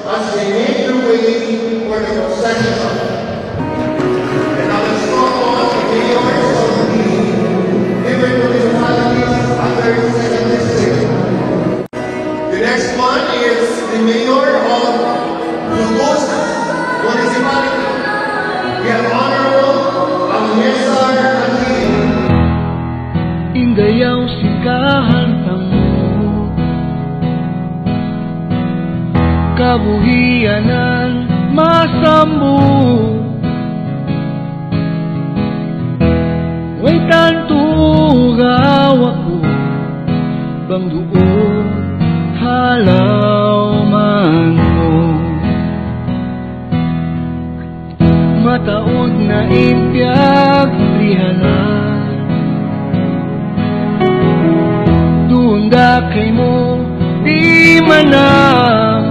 as they make their way for the procession. And now let's call on the mayors of the different municipalities under the second district. The next one is the mayor of Lugos Municipality. We have Honorable Almesar Akin. Ingayaw sikahan tamo, kabuhianan masambu, way tantugaw ako, bang doon halaw man mo. Mataod na impyag rihanan, dunda kay mo di manang,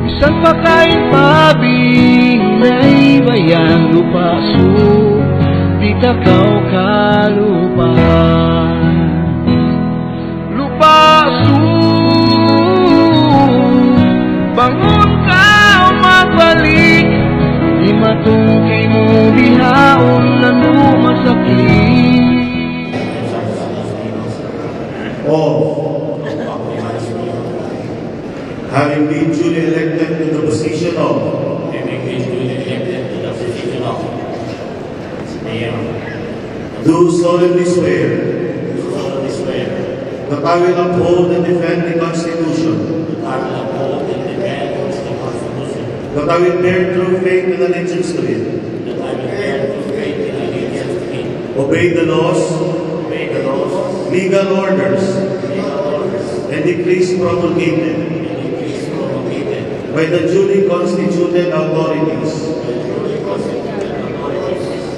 isang pakain pabinay bayang lupaso, di takaw kalupahan. Lupaso, bangon ka o magbalik, di matungkay mo bihaon na lumasakit. Having been duly elected to the position of do solemnly swear that I will uphold and defend the Constitution, that I will bear true faith and allegiance to it, obey the laws, legal orders, and decrees promulgated by the duly constituted authorities,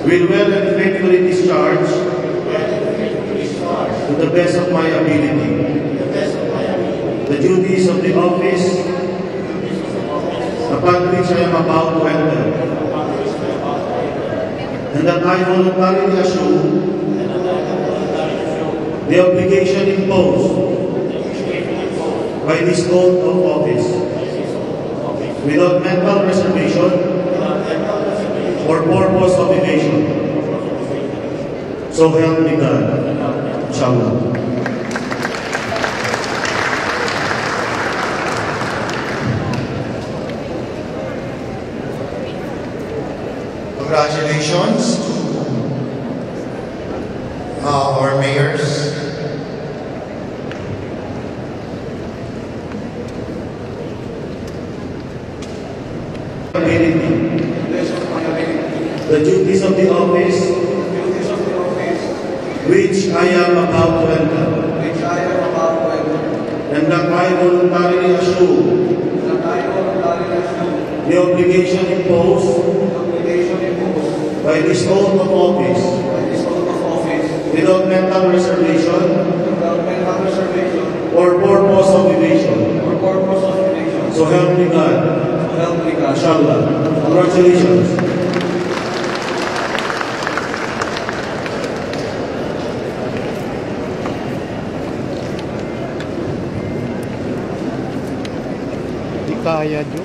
will well and faithfully discharge to the best of my ability the duties of the office upon which I am about to enter, and that I voluntarily assume the obligation imposed by this oath of office without mental reservation or purpose of evasion. So help me God. Inshallah. Congratulations to our mayors. The duties of the office which I am about to enter, and that I voluntarily assume the obligation imposed by this oath of office without mental reservation or purpose of evasion. So help me God. Inshallah. Congratulations. Di kaya, Jo.